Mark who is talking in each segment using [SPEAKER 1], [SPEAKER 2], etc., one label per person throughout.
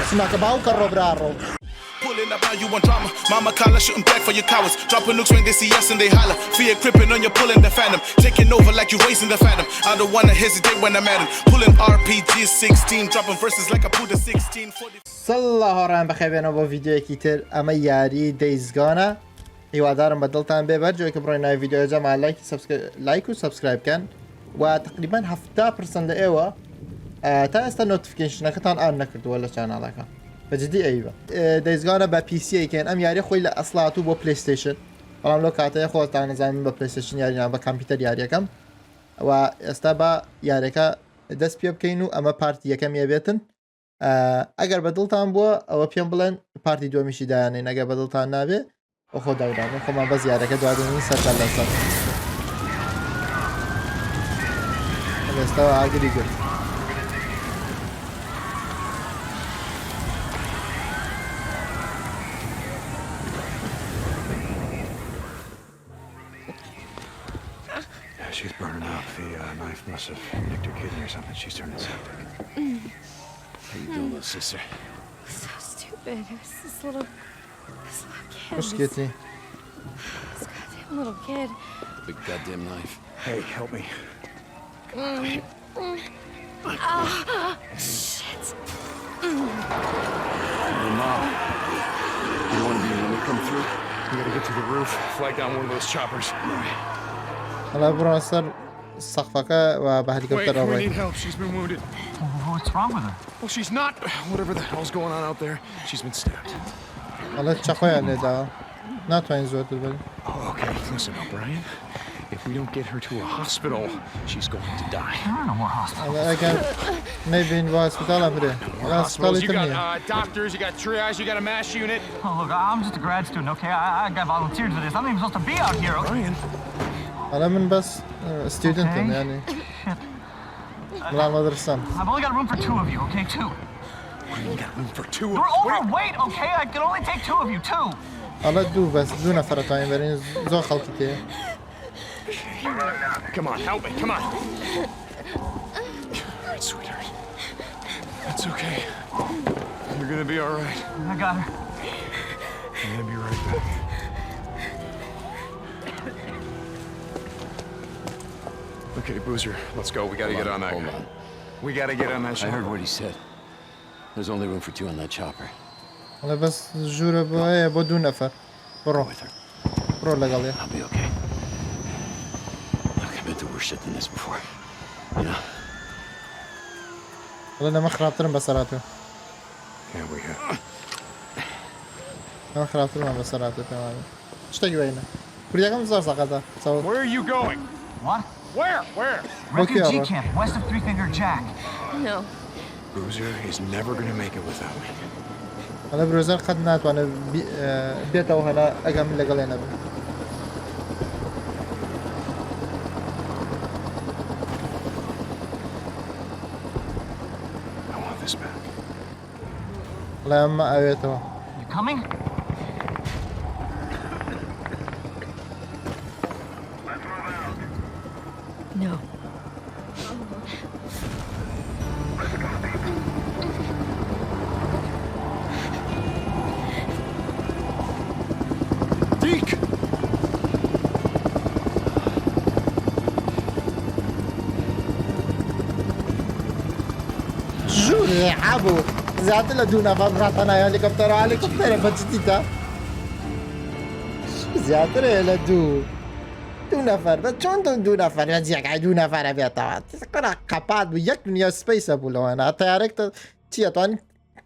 [SPEAKER 1] اسمعك باوكر روبرارو
[SPEAKER 2] Pulling up now, you want drama. Mama calling, shooting back for your cowards. Dropping nukes when they see us and they holler. Fear crippin' on you, pulling the phantom. Taking over like you racing the phantom. I don't wanna hesitate when I'm at him. Pulling RPG 16, dropping verses like I pulled a 16.
[SPEAKER 1] سەڵ ڕان بەخێبێنەوە بۆ ڤیددیوەکی تر ئەمە یاری دەیزگانە هیوادارم بە دڵتان بێ بەرجۆی کە بڕۆی ناوی ڤیددیۆ جەما لایک و سەبسکرایب بکەن و تقریبان 70% لە ئێوە تا ئێستا نۆتیفیکیشنەکەتان ئان نەکردووە لە چاناڵەکە بەجددی ئەیوە دەیزگانە بە پیسیکەن ئەم یاری خۆی لە ئەسڵات و بۆ پلیستیشن بەڵام لەو کاتەیە خۆتان نەزانین بە پلیستیشن یاریان بە کامپیوتەر یاریەکەم و ئێستا بە یارەکە دەست پێ بکەین و ئەمە پارتی یەکەمیە بێتن ئەگەر بەدڵتان بووە ئەوە پێم بڵێن پارتی دومیشی دایانێن ئەگەر بەدڵتان نابێ ئەو خۆ داوداێن خۆمان بە زیارەکە دوادنی سەرکار لەسەر ئێستاوە ئاگری گرت
[SPEAKER 3] She's burning up. The knife must have nicked her kidney or something. She's turning septic. How you doing, little sister?
[SPEAKER 4] So stupid. It was this little kid.
[SPEAKER 1] Hoş geldin.
[SPEAKER 4] This goddamn little kid.
[SPEAKER 3] Big goddamn knife. Hey, help me.
[SPEAKER 4] Shit.
[SPEAKER 3] Hey, Mom. You don't want to be when we come through? We gotta get to the roof, flag down one of those choppers. All right.
[SPEAKER 1] هلا بڕۆ سەر سەقفەکە و بە هەلیکۆپتەر
[SPEAKER 3] Wait, we
[SPEAKER 1] ڕۆی
[SPEAKER 3] need help. She's been wounded.
[SPEAKER 5] What's wrong with her?
[SPEAKER 3] Well, she's not. Whatever the hell's going on out there, she's been stabbed.
[SPEAKER 1] هەڵە چەخۆیان لێداوە ناتوانین زۆرتر بێت
[SPEAKER 3] Oh, okay. Listen, O'Brien. If we don't get her to a hospital, she's going to die.
[SPEAKER 5] There are no more hospitals.
[SPEAKER 1] ئەگەر نەیبین بۆ هەسپیتاڵە برێ
[SPEAKER 3] Hospitals. You
[SPEAKER 1] هەسپیتاڵی
[SPEAKER 3] got
[SPEAKER 1] نییە
[SPEAKER 3] doctors. You got triage. You got a mass unit.
[SPEAKER 5] Oh, look, I'm just a grad student, okay? I got volunteered for this. I'm not even supposed to be out here, okay?
[SPEAKER 3] Brian.
[SPEAKER 1] هەڵە من بەس ستودنتم ینی بڵام مەدرسەم
[SPEAKER 5] I've only got room for two of you, okay? Two.
[SPEAKER 3] You got room for two.
[SPEAKER 5] You're overweight, okay? I can only take two of you, two.
[SPEAKER 1] هەڵە دوو بەس دوو نەفرەتوانین بەرین زۆر خەڵکی تێ
[SPEAKER 3] Come on, help me. Come on. All right, sweetheart. That's okay. You're gonna be all right.
[SPEAKER 5] I got her.
[SPEAKER 3] I'm gonna be right back. Okay, Boozer, let's go. We gotta get on that.
[SPEAKER 6] Hold on.
[SPEAKER 3] We gotta get on that
[SPEAKER 6] I
[SPEAKER 3] ship.
[SPEAKER 6] heard what he said. There's only room for two on that chopper.
[SPEAKER 1] هەڵە بەس ژوورە بۆ هەیە بۆ دوو نەفەر بڕۆ
[SPEAKER 6] With her.
[SPEAKER 1] بڕۆ لەگەڵێ
[SPEAKER 6] I'll be okay. Look, I've been through worse shit than this before. You know?
[SPEAKER 1] هەڵە لەمە خراپترم بەسەراتێ
[SPEAKER 3] Yeah, we have.
[SPEAKER 1] ئەمە خراپترمان بەسەراتێ پێوانە شتێکی وێنە کوردیەکەم زۆر سەقەتە
[SPEAKER 3] Where are you going?
[SPEAKER 5] What?
[SPEAKER 3] Where?
[SPEAKER 5] Refugee
[SPEAKER 1] Bro.
[SPEAKER 5] camp, west of Three Finger Jack.
[SPEAKER 4] No.
[SPEAKER 3] Boozer is never gonna make it without me.
[SPEAKER 1] هەڵە برۆزەر قەت ناتوانێت بێتەوە هەنا ئەگەم من لەگەڵێ نەبێ
[SPEAKER 3] I want this back.
[SPEAKER 1] هەڵە ئەمە ئەوێتەوە
[SPEAKER 5] You coming?
[SPEAKER 4] No.
[SPEAKER 3] Deke!
[SPEAKER 1] ژوورێ عبوو زیاتر لە دوو نەفەر بڕاتەنە هەلیکۆپتەرە هەلیکۆپتەرە بەجددیتە زیاترێ لە دوو نەفەر بە چۆن دوو نەفەر جیەکای دوو نەفەرە بێتەوە قڕا قەپات بوو یەک دنیا سپەیسە بوو لەوانە تەیارێکتە چیە توانین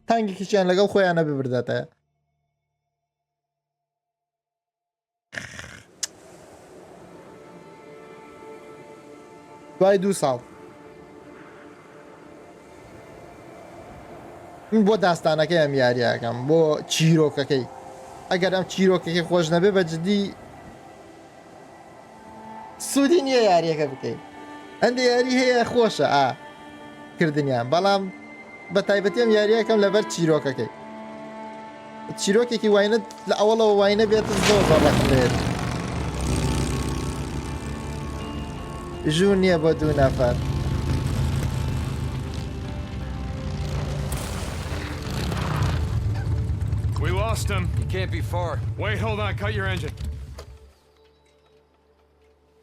[SPEAKER 1] تانگێکیشیان لەگەڵ خۆیانە ببردێتەیە دوای 2 ساڵ من بۆ داستانەکەی ئەم یاریەکەم بۆ چیرۆکەکەی ئەگەر ئەم چیرۆکەکەی خۆش نەبێ بە جددی سوودی نییە یاریەکە بکەیت ئەندە یاری هەیە خۆشە کردنیان بەڵام بە تایبەتی ئەم یاریەکەم لەبەر چیرۆکەکەی چیرۆکێکی واینە لە ئەوڵەوە واینە بێت زۆر بەڕەکرێت ژوور نییە بۆ دوو نەفەر
[SPEAKER 3] Lost him.
[SPEAKER 6] You can't be far.
[SPEAKER 3] Wait, hold on. Cut your engine.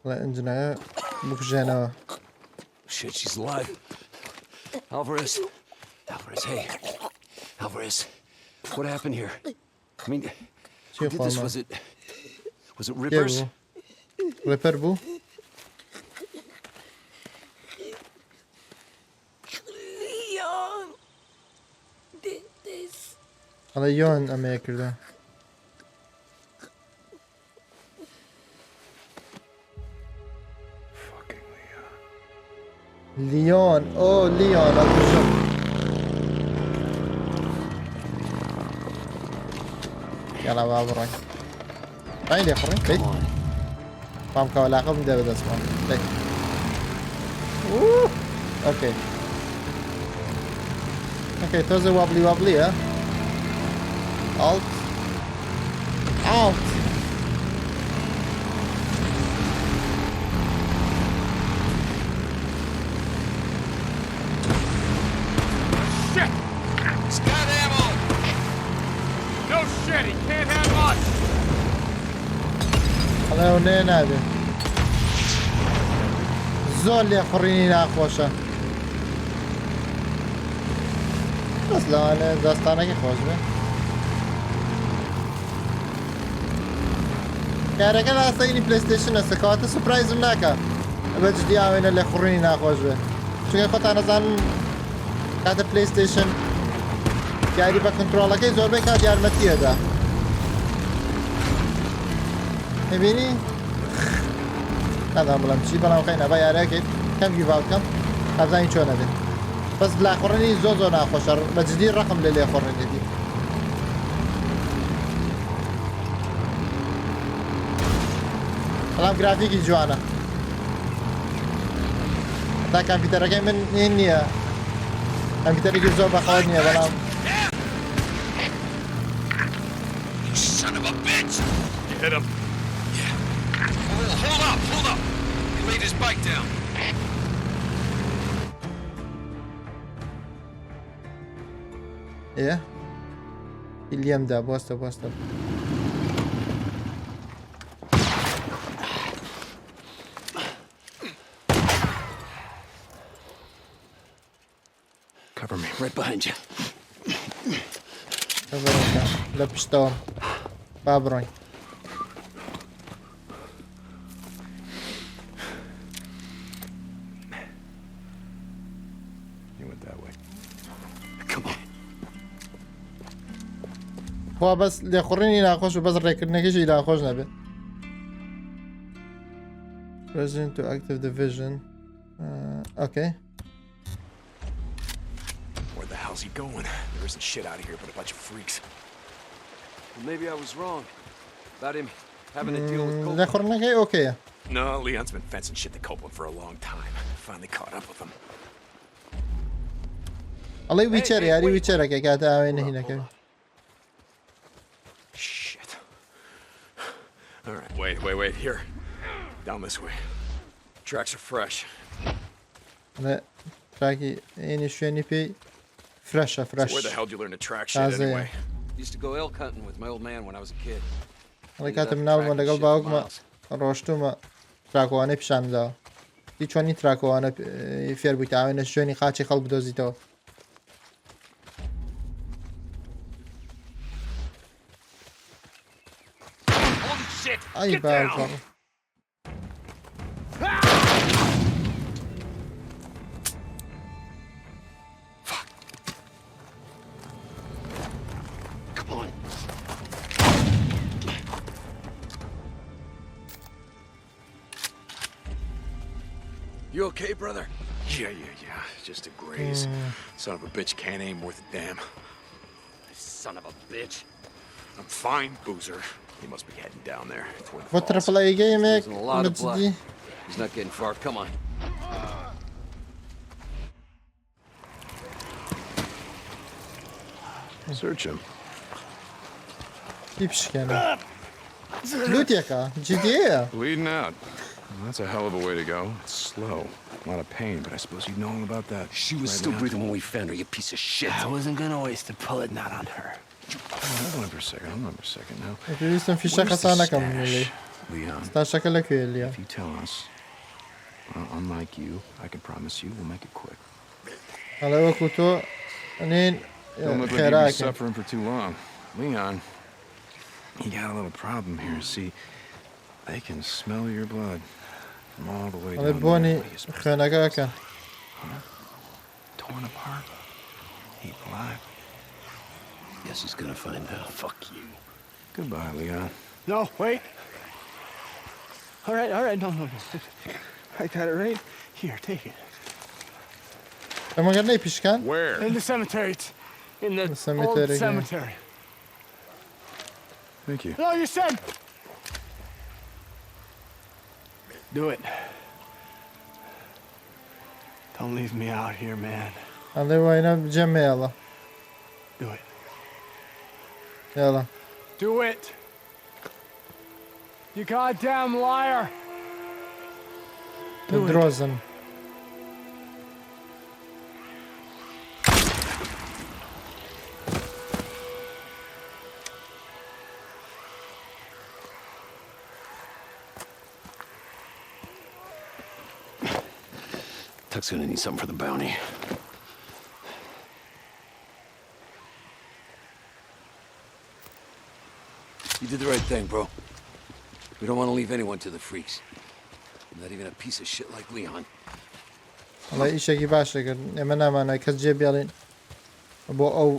[SPEAKER 1] لا انجنا بكجانا.
[SPEAKER 6] Shit, she's alive. Alvarez. Alvarez, hey. Alvarez. What happened here? I mean, who did this? Was it Rippers?
[SPEAKER 1] ريبر بو.
[SPEAKER 4] Leon did this.
[SPEAKER 1] هذا يون أما يكرده.
[SPEAKER 3] Fucking Leon.
[SPEAKER 1] ليون أوه ليون أبوشم. يلا بابروي. أين يخرج؟ بيت. مام كولاقة بدأ بدأ اسمه. بيت. أوكي. اوكي توزي وابلي ها alt out
[SPEAKER 3] Shit! He's got ammo! No shit, he can't have much!
[SPEAKER 1] هذا ونين هذا زول يخريني ناخوشه بس لا أنا داستانه که خوش به کاره که داسته اینی پلیستیشن است کات سپرایز نکه بجدی آوینه لخورینی نخوش به چون خود انا زن کات پلیستیشن یاری با کنترل که زور به کات یارمتیه ده میبینی؟ ندارم بلام چی بلام خیلی نبا یاره که کم گیو آوت کم ابزا چونه ده بس لاخورني زوزو ناخوشر بجدي الرقم اللي يخورني دي كلام جرافيكي جوانا دا كمبيوتر كي من هنيا كمبيوتر كي زو بخوني بلام
[SPEAKER 6] Son of a bitch!
[SPEAKER 3] You hit him.
[SPEAKER 6] Yeah. Hold up! He laid his bike down.
[SPEAKER 1] ايه اليوم ده بوسته
[SPEAKER 6] Cover me, right behind you.
[SPEAKER 1] لبشتهم بابروين
[SPEAKER 3] You went that way.
[SPEAKER 6] Come on.
[SPEAKER 1] هو بس اللي يخريني ناخوش وبس ريكرنكيش إلى ناخوش نبي Resident to active division okay
[SPEAKER 3] Where the hell's he going? There isn't shit out of here but a bunch of freaks.
[SPEAKER 6] Well, maybe I was wrong about him having to deal with
[SPEAKER 1] اللي
[SPEAKER 6] Copeland.
[SPEAKER 1] يخرنكي اوكي
[SPEAKER 3] No, Leon's been fencing shit to Copeland for a long time. Finally caught up with him.
[SPEAKER 1] الله ويتشر يعني ويتشر كي كانت عاوين هنا كي
[SPEAKER 3] Shit. All right, wait. Here. Down this way. Tracks are fresh.
[SPEAKER 1] لا تراكي اني شويني بي فريش
[SPEAKER 3] So where the hell did you learn to track shit
[SPEAKER 1] Taze.
[SPEAKER 3] anyway?
[SPEAKER 6] Used to go elk hunting with my old man when I was a kid.
[SPEAKER 1] الله كاتب من اول ما قلب باوك ما روشتو ما تراكواني بشان دا هیچوانی تراكوانا فير بوي تعاون شويني خاچي خلق دوزيتو
[SPEAKER 3] Holy shit!
[SPEAKER 1] اي
[SPEAKER 3] Get down!
[SPEAKER 1] باوك
[SPEAKER 6] Come on. You okay, brother?
[SPEAKER 3] Yeah. Just a graze. Son of a bitch can't aim worth a damn.
[SPEAKER 6] Son of a bitch.
[SPEAKER 3] I'm fine, Boozer. He must be heading down there. Twin
[SPEAKER 1] Вот
[SPEAKER 3] Falls.
[SPEAKER 1] трафлай геймик
[SPEAKER 6] Losing a lot of blood.
[SPEAKER 1] مجدي
[SPEAKER 6] He's not getting far. Come on.
[SPEAKER 3] Search him.
[SPEAKER 1] يبش كان لوتيكا جدية
[SPEAKER 3] Bleeding out. Well, that's a hell of a way to go. It's slow. A lot of pain, but I suppose you know all about that.
[SPEAKER 6] She was
[SPEAKER 3] Right
[SPEAKER 6] still
[SPEAKER 3] now.
[SPEAKER 6] breathing when we found her, you piece of shit.
[SPEAKER 7] I wasn't gonna waste a bullet not on her.
[SPEAKER 3] Hold on for a second now.
[SPEAKER 1] پێویستم فیشە
[SPEAKER 3] Where's the
[SPEAKER 1] خەسانەکەم
[SPEAKER 3] stash,
[SPEAKER 1] لێ
[SPEAKER 3] Leon?
[SPEAKER 1] ستاشەکە لەکوێ لیا
[SPEAKER 3] If you tell us, well, unlike you, I can promise you we'll make it quick.
[SPEAKER 1] هەڵە وەکو تۆ ئەنێن
[SPEAKER 3] Don't look like you've been
[SPEAKER 1] خێراکەن
[SPEAKER 3] suffering for too long. Leon, you got a little problem here. See, they can smell your blood from all the way
[SPEAKER 1] هەڵێ
[SPEAKER 3] down
[SPEAKER 1] بۆنی
[SPEAKER 3] there.
[SPEAKER 1] خوێنەکەکەن
[SPEAKER 3] Torn apart, heap alive.
[SPEAKER 6] Guess he's gonna find out. Fuck you.
[SPEAKER 3] Goodbye, Leon.
[SPEAKER 7] No, wait. All right, no. I got it right here. Take it.
[SPEAKER 1] ئەمەگەر نەی پیشکان
[SPEAKER 3] Where?
[SPEAKER 7] In the cemetery. It's in the
[SPEAKER 1] cemetery,
[SPEAKER 7] old
[SPEAKER 1] yeah.
[SPEAKER 7] cemetery.
[SPEAKER 3] Thank you.
[SPEAKER 7] No, you said. Do it. Don't leave me out here, man.
[SPEAKER 1] هەڵێ وایە جەمێ هەڵە
[SPEAKER 7] Do it.
[SPEAKER 1] هێڵە
[SPEAKER 7] Do it. You goddamn liar.
[SPEAKER 1] درۆزن
[SPEAKER 6] Tuck's gonna need something for the bounty. You did the right thing, bro. We don't want to leave anyone to the freaks. Not even a piece of shit like Leon.
[SPEAKER 1] هەڵێ ئیشێکی باشەکرد ئێمە نامانای کەس جێ بێڵین بۆ ئەو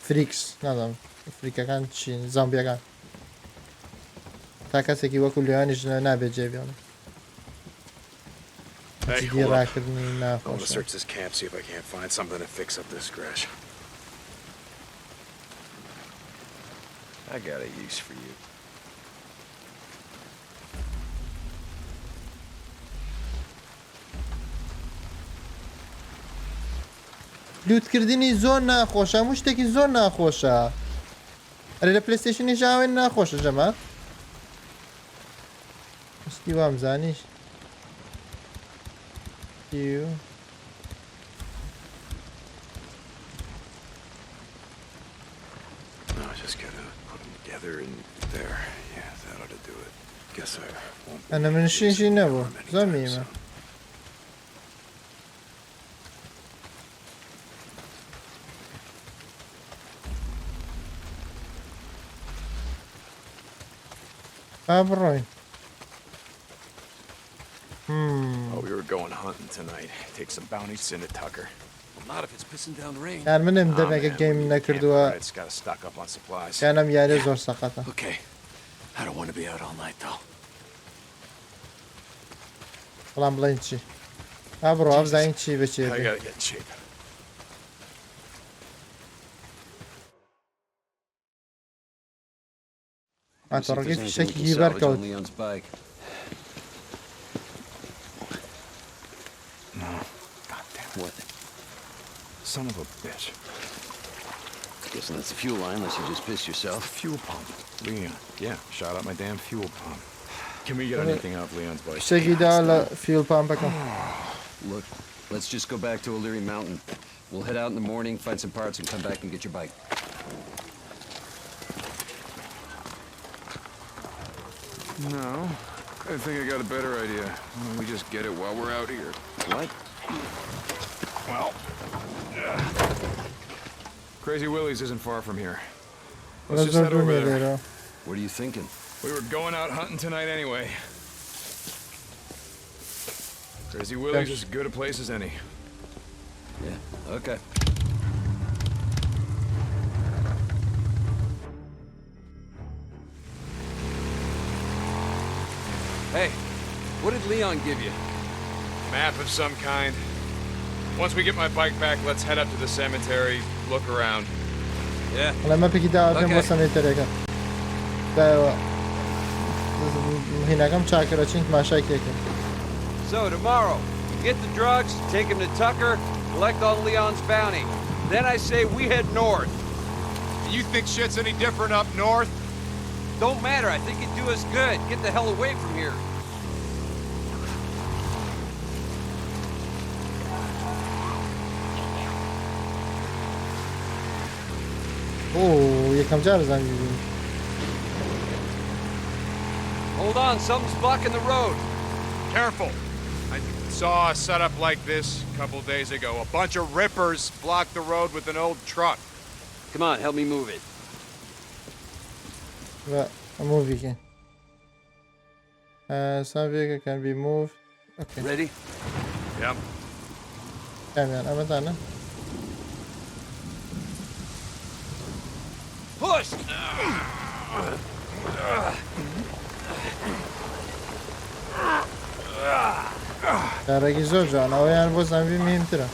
[SPEAKER 1] فریکس نادەم فریکەکان چین زامبیەکان تا کەسێکی وەکو لێوانیش نابێت جێ بێڵین
[SPEAKER 3] Hey,
[SPEAKER 1] جدی
[SPEAKER 3] hold up.
[SPEAKER 1] ڕاکردنی
[SPEAKER 3] I want to
[SPEAKER 1] ناخۆشە
[SPEAKER 3] search this camp, see if I can't find something to fix up this crash. I got a use for you.
[SPEAKER 1] لوتکردنی زۆر ناخۆشە هەموو شتێکی زۆر ناخۆشە ئەرێ لە پلەیستێشنی ژاوێن ناخۆشە جەمات مستی وامزانیش
[SPEAKER 3] No, I just gotta put them together and there. Yeah, that ought to do it. Guess I won't.
[SPEAKER 1] ئەنە منشیشی نەبوو زەمیمە بڕۆین
[SPEAKER 3] Oh, we were going hunting tonight. Take some bounties, send it Tucker.
[SPEAKER 6] Not if it's pissing down rain.
[SPEAKER 1] یان منم
[SPEAKER 3] Ah,
[SPEAKER 1] دەمێکە
[SPEAKER 3] man,
[SPEAKER 1] گەیم
[SPEAKER 3] we need
[SPEAKER 1] نەکردووە
[SPEAKER 3] campfire. It's gotta stock up on supplies.
[SPEAKER 1] یانم یارێ زۆر سەقەتە
[SPEAKER 6] Okay. I don't want to be out all night, though.
[SPEAKER 1] بەڵام بڵێن چی بڕۆ ئەفزین چی بچێ
[SPEAKER 3] I gotta get in shape.
[SPEAKER 1] ئاتۆڕگەی
[SPEAKER 6] See if there's anything we
[SPEAKER 1] فیشێکی
[SPEAKER 6] can salvage
[SPEAKER 1] بەرکەوت
[SPEAKER 6] on Leon's bike.
[SPEAKER 3] God damn
[SPEAKER 6] What?
[SPEAKER 3] son of a bitch.
[SPEAKER 6] Guessing that's the fuel line, unless you just pissed yourself.
[SPEAKER 3] Fuel pump. Leon. Yeah, shot up my damn fuel pump. Can we get anything out of Leon's bike?
[SPEAKER 1] فیشێکی دا لە فیل پامپەکەم
[SPEAKER 6] Look, let's just go back to O'Leary Mountain. We'll head out in the morning, find some parts, and come back and get your bike.
[SPEAKER 3] No. I think I got a better idea. Why don't we just get it while we're out here?
[SPEAKER 6] What?
[SPEAKER 3] Well, Crazy Willie's isn't far from here.
[SPEAKER 1] لە
[SPEAKER 3] Let's just
[SPEAKER 1] زۆر
[SPEAKER 3] head over
[SPEAKER 1] دوونێ
[SPEAKER 3] there.
[SPEAKER 1] لێرە
[SPEAKER 6] What are you thinking?
[SPEAKER 3] We were going out hunting tonight anyway. Crazy Willie's as good a place as any.
[SPEAKER 6] Yeah, okay. Hey, what did Leon give you?
[SPEAKER 3] Map of some kind. Once we get my bike back, let's head up to the cemetery, look around.
[SPEAKER 6] Yeah.
[SPEAKER 1] هەڵە مەپێکی داواتێن بۆ
[SPEAKER 6] Okay.
[SPEAKER 1] سەمێتەرەکە دایەوە هینەکەم چاکەرە چین ماشای کێکن
[SPEAKER 8] So tomorrow, get the drugs, take him to Tucker, collect all Leon's bounty. Then I say we head north.
[SPEAKER 3] You think shit's any different up north?
[SPEAKER 8] Don't matter, I think it'd do us good. Get the hell away from here.
[SPEAKER 1] اوه یکم جار زنگ می‌زنی.
[SPEAKER 8] Hold on, something's blocking the road.
[SPEAKER 9] Careful. I saw a setup like this a couple days ago. A bunch of rippers blocked the road with an old truck.
[SPEAKER 8] Come on, help me move it.
[SPEAKER 1] و مووی کن. some vehicle can be moved. Okay.
[SPEAKER 8] Ready?
[SPEAKER 9] Yep.
[SPEAKER 1] كمان أمتنا.
[SPEAKER 8] Push!
[SPEAKER 1] درگی زور جان آویان باز نمی مهم ترا.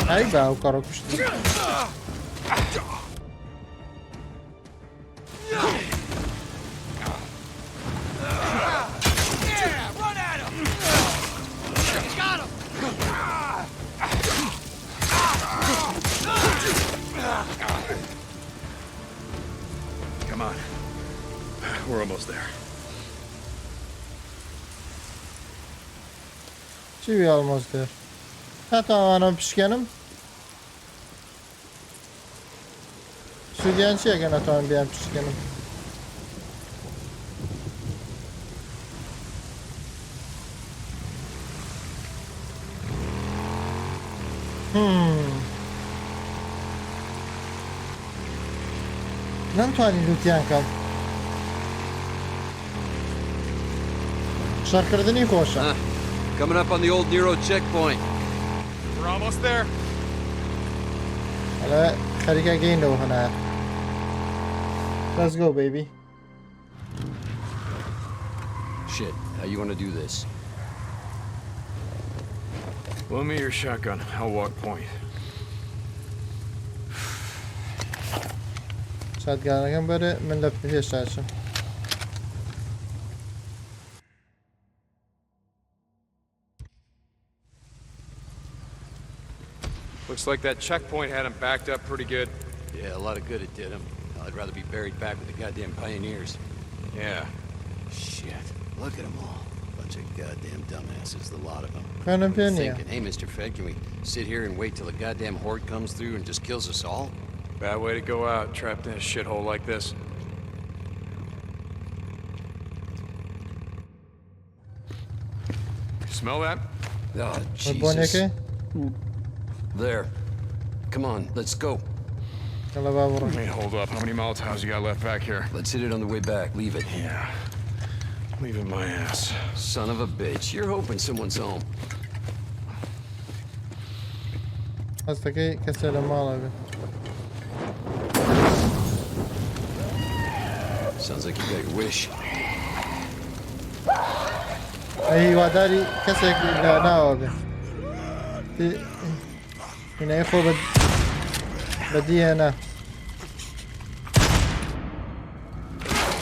[SPEAKER 1] ای باو کارو کشتی.
[SPEAKER 3] Come on. We're almost there.
[SPEAKER 1] چی بی almost there. حتی آنها پیشکنم. سودیان چیه که نتوانم بیان پیشکنم. نمیتوانی لوتیان کم. شارکردنی خوشه.
[SPEAKER 8] Coming up on the old Nero checkpoint.
[SPEAKER 9] We're almost there.
[SPEAKER 1] حالا خریکه گین دو هنه. Let's go, baby.
[SPEAKER 6] Shit, how you want to do this?
[SPEAKER 3] Loan me your shotgun. I'll walk point.
[SPEAKER 1] شادگانگم بره من لپیش داشتم.
[SPEAKER 9] Looks like that checkpoint had him backed up pretty good.
[SPEAKER 6] Yeah, a lot of good it did him. I'd rather be buried back with the goddamn pioneers.
[SPEAKER 9] Yeah.
[SPEAKER 6] Shit, look at them all. Bunch of goddamn dumbasses, the lot of them.
[SPEAKER 1] Kanım
[SPEAKER 6] I'm
[SPEAKER 1] peniye.
[SPEAKER 6] thinking, hey, Mr. Fed, can we sit here and wait till a goddamn horde comes through and just kills us all?
[SPEAKER 9] Bad way to go out, trapped in a shithole like this. Smell that?
[SPEAKER 6] Oh,
[SPEAKER 1] بونه
[SPEAKER 6] Jesus.
[SPEAKER 1] که؟
[SPEAKER 6] There. Come on, let's go.
[SPEAKER 1] کلا بابرو.
[SPEAKER 3] Hey, hold up. How many Molotovs you got left back here?
[SPEAKER 6] Let's hit it on the way back. Leave it.
[SPEAKER 3] Yeah. Leaving my ass.
[SPEAKER 6] Son of a bitch. You're hoping someone's home.
[SPEAKER 1] هسته که کسی رو مالا بی.
[SPEAKER 6] Sounds like you got your wish.
[SPEAKER 1] ای واداری کسی که نه آبی. اینه خوب بدیه نه.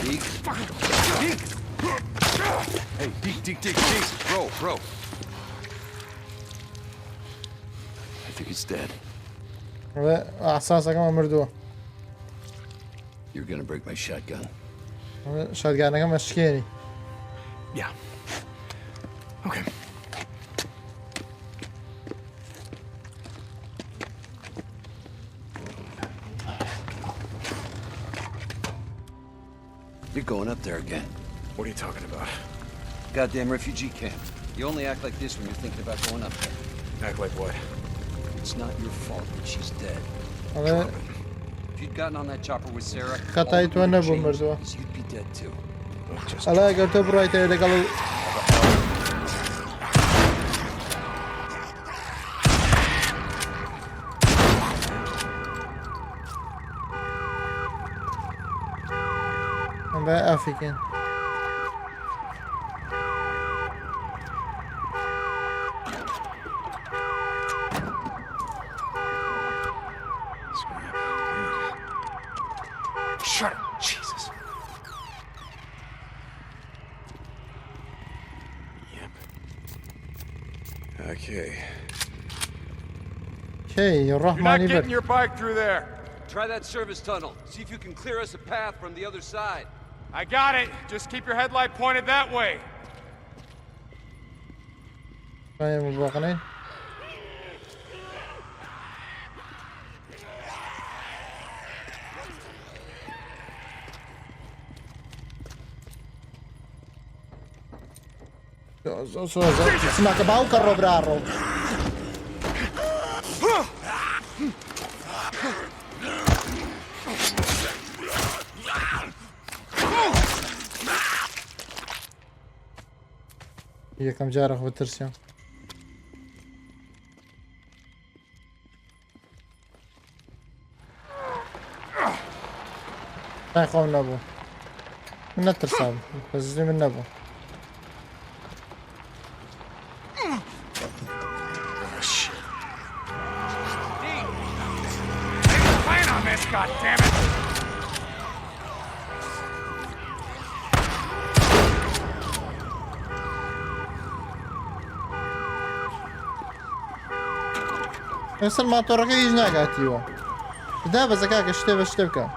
[SPEAKER 6] Deke? Deke! Hey, Deke. Bro. I think it's dead.
[SPEAKER 1] و احساسا کم مردو.
[SPEAKER 6] You're gonna break my shotgun.
[SPEAKER 1] شادگانگم مشکینی.
[SPEAKER 3] Yeah. Okay.
[SPEAKER 6] You're going up there again.
[SPEAKER 3] What are you talking about?
[SPEAKER 6] Goddamn refugee camp. You only act like this when you're thinking about going up there.
[SPEAKER 3] Act like what?
[SPEAKER 6] It's not your fault that she's dead.
[SPEAKER 1] حالا
[SPEAKER 6] If you'd gotten on that chopper with Sarah,
[SPEAKER 1] خطای
[SPEAKER 6] all
[SPEAKER 1] تو
[SPEAKER 6] that would
[SPEAKER 1] نبود
[SPEAKER 6] change
[SPEAKER 1] مردو.
[SPEAKER 6] is you'd be dead too.
[SPEAKER 3] Look, just
[SPEAKER 1] حالا اگر تو برای تایید کلو من به افریکن
[SPEAKER 3] shut up. Jesus. Yep. Okay.
[SPEAKER 1] هي
[SPEAKER 9] You're
[SPEAKER 1] نروح
[SPEAKER 9] not
[SPEAKER 1] ماني
[SPEAKER 9] getting
[SPEAKER 1] بر
[SPEAKER 9] your bike through there.
[SPEAKER 8] Try that service tunnel. See if you can clear us a path from the other side.
[SPEAKER 9] I got it. Just keep your headlight pointed that way.
[SPEAKER 1] فاهم الباقنين اسمعك باوك الروبرارو هي كم جارك بالترسام لا يخون نبو من الترسام بس من نبو
[SPEAKER 9] Plan on this, goddammit!
[SPEAKER 1] يصل ما طرقي يجنا قاتيوه ده بزكاك اشتبكه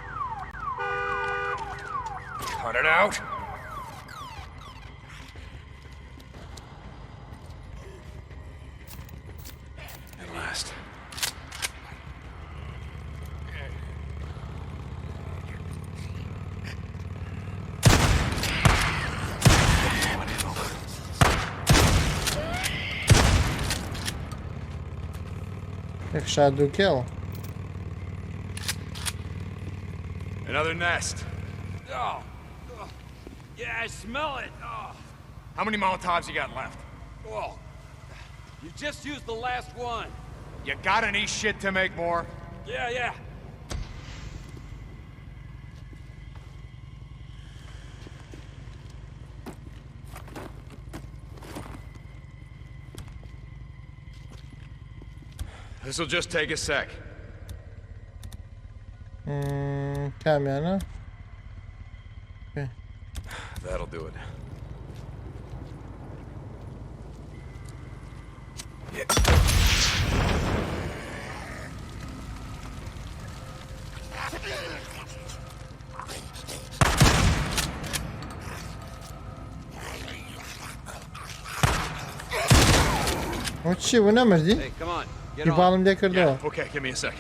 [SPEAKER 9] Cut it out.
[SPEAKER 3] At last.
[SPEAKER 1] Як shadow kill.
[SPEAKER 9] Another nest.
[SPEAKER 8] Oh. Yeah, I smell it. Oh.
[SPEAKER 9] How many Molotovs you got left?
[SPEAKER 8] Well, you just used the last one.
[SPEAKER 9] You got any shit to make more?
[SPEAKER 8] Yeah.
[SPEAKER 9] This'll just take a sec.
[SPEAKER 1] كام يعني؟
[SPEAKER 9] That'll do it.
[SPEAKER 1] وشي وين مردي؟
[SPEAKER 8] Hey, come on. Get on.
[SPEAKER 1] يبالم ديكر دو.
[SPEAKER 9] Yeah, okay, give me a sec.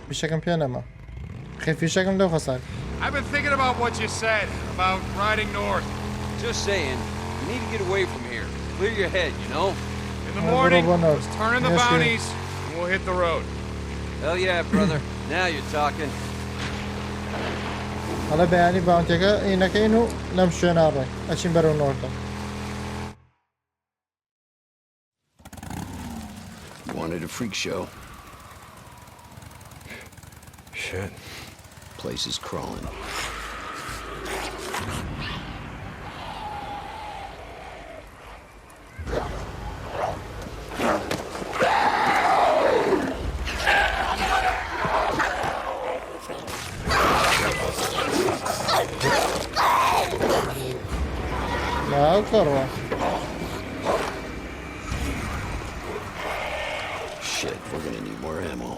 [SPEAKER 1] بشكل بيانما. خير في شكل دو خسر.
[SPEAKER 9] I've been thinking about what you said about riding north.
[SPEAKER 8] Just saying, you need to get away from here. Clear your head, you know?
[SPEAKER 9] In the morning,
[SPEAKER 1] north.
[SPEAKER 9] let's turn in the
[SPEAKER 1] Yes, sir.
[SPEAKER 9] bounties, and we'll hit the road.
[SPEAKER 8] Hell yeah, brother. Now you're talking.
[SPEAKER 1] هلا بياني باونتيكا إنك إنه نمشي ناري. أشين برو نورتا.
[SPEAKER 6] Wanted a freak show.
[SPEAKER 3] Shit.
[SPEAKER 6] Place is crawling.
[SPEAKER 1] لا القروة.
[SPEAKER 6] Shit, we're gonna need more ammo.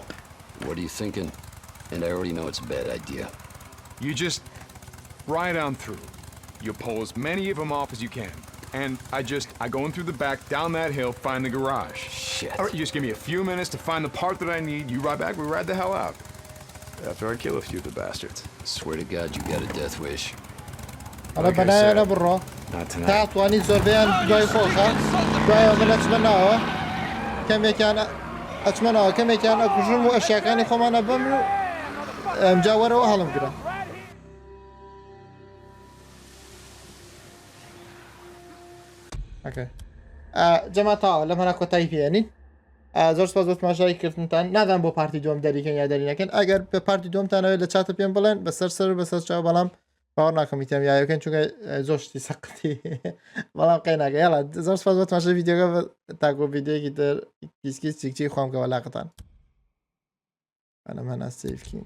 [SPEAKER 6] What are you thinking? And I already know it's a bad idea.
[SPEAKER 9] You just ride on through. You pull as many of them off as you can. And I go in through the back, down that hill, find the garage.
[SPEAKER 6] Shit.
[SPEAKER 9] All right, you just give me a few minutes to find the part that I need. You ride back, we ride the hell out. After I kill a few of the bastards.
[SPEAKER 6] Swear to God, you got a death wish.
[SPEAKER 1] هلا
[SPEAKER 9] Like I
[SPEAKER 1] بنايا
[SPEAKER 9] said,
[SPEAKER 1] أنا برا.
[SPEAKER 3] Not tonight.
[SPEAKER 1] تعال واني زور بيان جاي فوقها. جاي من أتمناه. كم يكان أتمناه كم يكان أكشون وأشياء كان يخوم أنا بمرو. مجاورة وأهلم كده. اوكي جماعة لما انا كنت يعني زۆر سپاس بۆ تماشایکردنتان نادام بۆ پارتی دوم دەریکەن یا دەری نەکەن ئەگەر بە پارتی دومتانەوێت لە چاتە پێم بڵێن بەسەر چاو بەڵام باوەڕ ناکەم ئیتیام یاکەن چونکە زۆر شتی سەقتی بەڵام قەی ناکە یاڵا زۆر سپاس بۆ تماشای ڤیدیۆکە تاکۆ ڤیدیۆیەکی تر کیسکی چیکچی خۆم کەوە لاقتان ئەنەم هەنا سیفکین